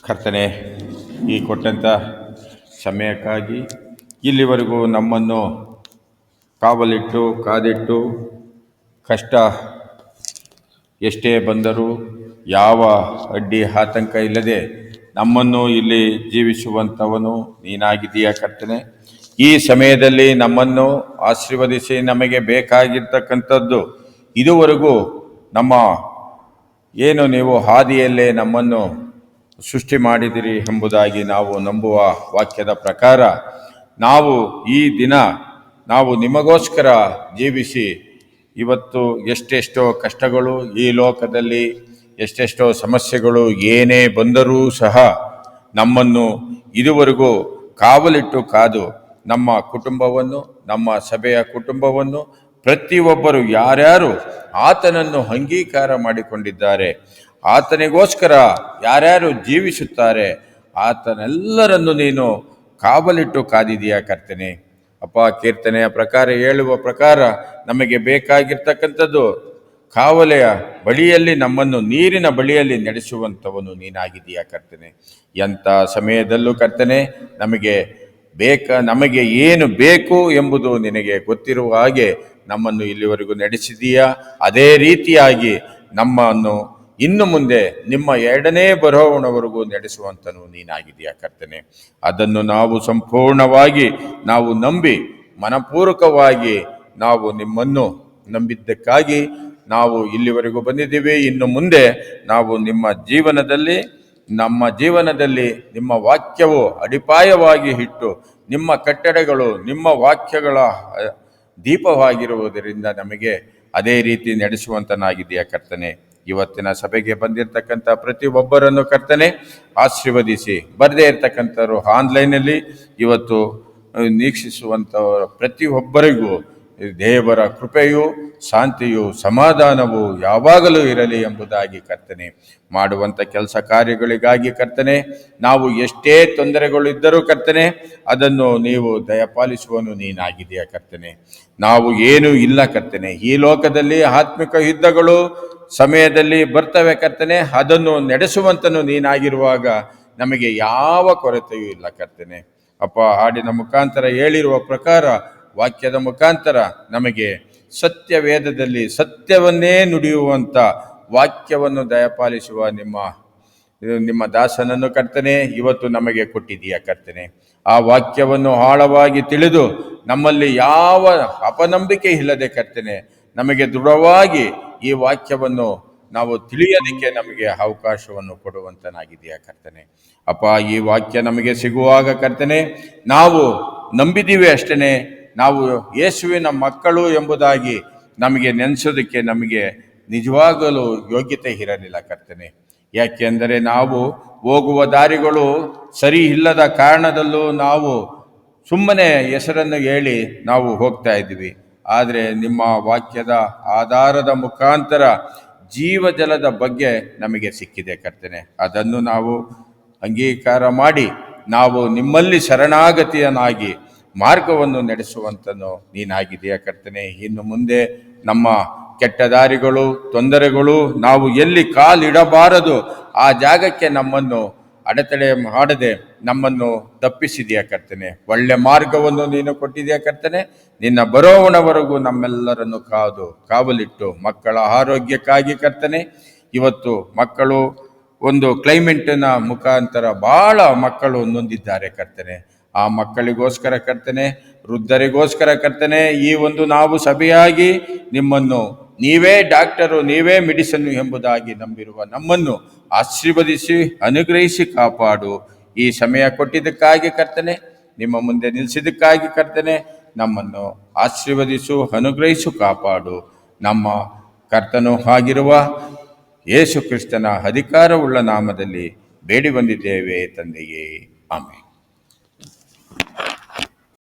ಕರ್ತನೆ, ಈ ಕೊಟ್ಟಂಥ ಸಮಯಕ್ಕಾಗಿ ಇಲ್ಲಿವರೆಗೂ ನಮ್ಮನ್ನು ಕಾವಲಿಟ್ಟು ಕಾದಿಟ್ಟು ಕಷ್ಟ ಎಷ್ಟೇ ಬಂದರೂ ಯಾವ ಅಡ್ಡಿ ಆತಂಕ ಇಲ್ಲದೆ ನಮ್ಮನ್ನು ಇಲ್ಲಿ ಜೀವಿಸುವಂಥವನು ನೀನಾಗಿದೆಯಾ ಕರ್ತನೆ. ಈ ಸಮಯದಲ್ಲಿ ನಮ್ಮನ್ನು ಆಶೀರ್ವದಿಸಿ ನಮಗೆ ಬೇಕಾಗಿರ್ತಕ್ಕಂಥದ್ದು ಇದುವರೆಗೂ ನಮ್ಮ ಏನು ನೀವು ಹಾದಿಯಲ್ಲೇ ನಮ್ಮನ್ನು ಸೃಷ್ಟಿ ಮಾಡಿದಿರಿ ಎಂಬುದಾಗಿ ನಾವು ನಂಬುವ ವಾಕ್ಯದ ಪ್ರಕಾರ ನಾವು ಈ ದಿನ ನಾವು ನಿಮಗೋಸ್ಕರ ಜೀವಿಸಿ ಇವತ್ತು ಎಷ್ಟೆಷ್ಟೋ ಕಷ್ಟಗಳು ಈ ಲೋಕದಲ್ಲಿ ಎಷ್ಟೆಷ್ಟೋ ಸಮಸ್ಯೆಗಳು ಏನೇ ಬಂದರೂ ಸಹ ನಮ್ಮನ್ನು ಇದುವರೆಗೂ ಕಾವಲಿಟ್ಟು ಕಾದು ನಮ್ಮ ಕುಟುಂಬವನ್ನು ನಮ್ಮ ಸಭೆಯ ಕುಟುಂಬವನ್ನು ಪ್ರತಿಯೊಬ್ಬರು ಯಾರ್ಯಾರು ಆತನನ್ನು ಅಂಗೀಕಾರ ಮಾಡಿಕೊಂಡಿದ್ದಾರೆ, ಆತನಿಗೋಸ್ಕರ ಯಾರ್ಯಾರು ಜೀವಿಸುತ್ತಾರೆ, ಆತನೆಲ್ಲರನ್ನು ನೀನು ಕಾವಲಿಟ್ಟು ಕಾದಿದೆಯಾ ಕರ್ತನೆ. ಅಪ್ಪ, ಕೀರ್ತನೆಯ ಪ್ರಕಾರ ಹೇಳುವ ಪ್ರಕಾರ ನಮಗೆ ಬೇಕಾಗಿರ್ತಕ್ಕಂಥದ್ದು ಕಾವಲೆಯ ಬಳಿಯಲ್ಲಿ ನಮ್ಮನ್ನು ನೀರಿನ ಬಳಿಯಲ್ಲಿ ನಡೆಸುವಂಥವನು ನೀನಾಗಿದೆಯಾ ಕರ್ತನೆ. ಎಂಥ ಸಮಯದಲ್ಲೂ ಕರ್ತನೆ ನಮಗೆ ಏನು ಬೇಕು ಎಂಬುದು ನಿನಗೆ ಗೊತ್ತಿರುವ ಹಾಗೆ ನಮ್ಮನ್ನು ಇಲ್ಲಿವರೆಗೂ ನಡೆಸಿದೀಯಾ. ಅದೇ ರೀತಿಯಾಗಿ ನಮ್ಮನ್ನು ಇನ್ನು ಮುಂದೆ ನಿಮ್ಮ ಎರಡನೇ ಬರೋಣವರೆಗೂ ನಡೆಸುವಂತನು ನೀನಾಗಿದೆಯಾ ಕರ್ತನೆ. ಅದನ್ನು ನಾವು ಸಂಪೂರ್ಣವಾಗಿ ನಾವು ನಂಬಿ ಮನಪೂರ್ವಕವಾಗಿ ನಾವು ನಿಮ್ಮನ್ನು ನಂಬಿದ್ದಕ್ಕಾಗಿ ನಾವು ಇಲ್ಲಿವರೆಗೂ ಬಂದಿದ್ದೀವಿ. ಇನ್ನು ಮುಂದೆ ನಾವು ನಿಮ್ಮ ಜೀವನದಲ್ಲಿ ನಿಮ್ಮ ವಾಕ್ಯವು ಅಡಿಪಾಯವಾಗಿ ಇಟ್ಟು ನಿಮ್ಮ ಕಟ್ಟಡಗಳು ನಿಮ್ಮ ವಾಕ್ಯಗಳ ದೀಪವಾಗಿರುವುದರಿಂದ ನಮಗೆ ಅದೇ ರೀತಿ ನಡೆಸುವಂತನಾಗಿದೆಯಾ ಕರ್ತನೆ. ಇವತ್ತಿನ ಸಭೆಗೆ ಬಂದಿರತಕ್ಕಂಥ ಪ್ರತಿಯೊಬ್ಬರನ್ನು ಕರ್ತನೆ ಆಶೀರ್ವದಿಸಿ, ಬರದೇ ಇರ್ತಕ್ಕಂಥವ್ರು ಆನ್ಲೈನಲ್ಲಿ ಇವತ್ತು ವೀಕ್ಷಿಸುವಂಥವರ ಪ್ರತಿಯೊಬ್ಬರಿಗೂ ದೇವರ ಕೃಪೆಯು ಶಾಂತಿಯು ಸಮಾಧಾನವು ಯಾವಾಗಲೂ ಇರಲಿ ಎಂಬುದಾಗಿ ಕರ್ತನೆ. ಮಾಡುವಂಥ ಕೆಲಸ ಕಾರ್ಯಗಳಿಗಾಗಿ ಕರ್ತನೆ ನಾವು ಎಷ್ಟೇ ತೊಂದರೆಗಳಿದ್ದರೂ ಕರ್ತನೆ ಅದನ್ನು ನೀವು ದಯಪಾಲಿಸುವನು ನೀನಾಗಿದೆಯಾ ಕರ್ತನೆ. ನಾವು ಏನೂ ಇಲ್ಲ ಕರ್ತನೆ, ಈ ಲೋಕದಲ್ಲಿ ಆತ್ಮಿಕ ಯುದ್ಧಗಳು ಸಮಯದಲ್ಲಿ ಬರ್ತವೆ ಕರ್ತನೆ, ಅದನ್ನು ನಡೆಸುವಂತನು ನೀನಾಗಿರುವಾಗ ನಮಗೆ ಯಾವ ಕೊರತೆಯೂ ಇಲ್ಲ ಕರ್ತನೆ. ಅಪ್ಪ, ಹಾಡಿನ ಮುಖಾಂತರ ಹೇಳಿರುವ ಪ್ರಕಾರ ವಾಕ್ಯದ ಮುಖಾಂತರ ನಮಗೆ ಸತ್ಯ ವೇದದಲ್ಲಿ ಸತ್ಯವನ್ನೇ ನುಡಿಯುವಂಥ ವಾಕ್ಯವನ್ನು ದಯಪಾಲಿಸುವ ನಿಮ್ಮ ದಾಸನನ್ನು ಕರ್ತನೆ ಇವತ್ತು ನಮಗೆ ಕೊಟ್ಟಿದೆಯಾ ಕರ್ತನೆ. ಆ ವಾಕ್ಯವನ್ನು ಆಳವಾಗಿ ತಿಳಿದು ನಮ್ಮಲ್ಲಿ ಯಾವ ಅಪನಂಬಿಕೆ ಇಲ್ಲದೆ ಕರ್ತನೆ ನಮಗೆ ದೃಢವಾಗಿ ಈ ವಾಕ್ಯವನ್ನು ನಾವು ತಿಳಿಯೋದಕ್ಕೆ ನಮಗೆ ಅವಕಾಶವನ್ನು ಕೊಡುವಂತನಾಗಿದೆಯಾ ಕರ್ತನೆ. ಅಪ್ಪ, ಈ ವಾಕ್ಯ ನಮಗೆ ಸಿಗುವಾಗ ಕರ್ತನೆ ನಾವು ನಂಬಿದ್ದೀವಿ ಅಷ್ಟೇ, ನಾವು ಯೇಸುವಿನ ಮಕ್ಕಳು ಎಂಬುದಾಗಿ ನಮಗೆ ನೆನೆಸೋದಕ್ಕೆ ನಮಗೆ ನಿಜವಾಗಲೂ ಯೋಗ್ಯತೆ ಇರಲಿಲ್ಲ ಕರ್ತನೆ. ಯಾಕೆಂದರೆ ನಾವು ಹೋಗುವ ದಾರಿಗಳು ಸರಿ ಇಲ್ಲದ ಕಾರಣದಲ್ಲೂ ನಾವು ಸುಮ್ಮನೆ ಹೆಸರನ್ನು ಹೇಳಿ ನಾವು ಹೋಗ್ತಾ ಇದ್ದೀವಿ. ಆದರೆ ನಿಮ್ಮ ವಾಕ್ಯದ ಆಧಾರದ ಮುಖಾಂತರ ಜೀವಜಲದ ಬಗ್ಗೆ ನಮಗೆ ಸಿಕ್ಕಿದೆ ಕರ್ತನೆ. ಅದನ್ನು ನಾವು ಅಂಗೀಕಾರ ಮಾಡಿ ನಾವು ನಿಮ್ಮಲ್ಲಿ ಶರಣಾಗತಿಯನಾಗಿ ಮಾರ್ಗವನ್ನು ನಡೆಸುವಂತನು ನೀನಾಗಿದೆಯಾ ಕರ್ತನೆ. ಇನ್ನು ಮುಂದೆ ನಮ್ಮ ಕೆಟ್ಟ ದಾರಿಗಳು ತೊಂದರೆಗಳು ನಾವು ಎಲ್ಲಿ ಕಾಲಿಡಬಾರದು ಆ ಜಾಗಕ್ಕೆ ನಮ್ಮನ್ನು ಅಡೆತಡೆ ಮಾಡದೆ ನಮ್ಮನ್ನು ತಪ್ಪಿಸಿದೆಯಾ ಕರ್ತನೆ. ಒಳ್ಳೆ ಮಾರ್ಗವನ್ನು ನೀನು ಕೊಟ್ಟಿದೆಯಾ ಕರ್ತನೆ. ನಿನ್ನ ಬರೋವಣವರೆಗೂ ನಮ್ಮೆಲ್ಲರನ್ನು ಕಾವಲಿಟ್ಟು ಮಕ್ಕಳ ಆರೋಗ್ಯಕ್ಕಾಗಿ ಕರ್ತನೆ ಇವತ್ತು ಮಕ್ಕಳು ಒಂದು ಕ್ಲೈಮೇಟಿನ ಮುಖಾಂತರ ಬಹಳ ಮಕ್ಕಳು ನೊಂದಿದ್ದಾರೆ ಕರ್ತನೆ. ಆ ಮಕ್ಕಳಿಗೋಸ್ಕರ ಕರ್ತನೆ, ವೃದ್ಧರಿಗೋಸ್ಕರ ಕರ್ತನೆ ಈ ಒಂದು ನಾವು ಸಭೆಯಾಗಿ ನಿಮ್ಮನ್ನು ನೀವೇ ಡಾಕ್ಟರು ನೀವೇ ಮೆಡಿಸನ್ ಎಂಬುದಾಗಿ ನಂಬಿರುವ ನಮ್ಮನ್ನು ಆಶೀರ್ವದಿಸಿ ಅನುಗ್ರಹಿಸಿ ಕಾಪಾಡು. ಈ ಸಮಯ ಕೊಟ್ಟಿದ್ದಕ್ಕಾಗಿ ಕರ್ತನೆ, ನಿಮ್ಮ ಮುಂದೆ ನಿಲ್ಲಿಸಿದ್ದಕ್ಕಾಗಿ ಕರ್ತನೆ ನಮ್ಮನ್ನು ಆಶೀರ್ವದಿಸು ಅನುಗ್ರಹಿಸು ಕಾಪಾಡು. ನಮ್ಮ ಕರ್ತನು ಆಗಿರುವ ಯೇಸು ಕ್ರಿಸ್ತನ ಅಧಿಕಾರವುಳ್ಳ ನಾಮದಲ್ಲಿ ಬೇಡಿ ಬಂದಿದ್ದೇವೆ ತಂದೆಯೇ, ಆಮೆನ್.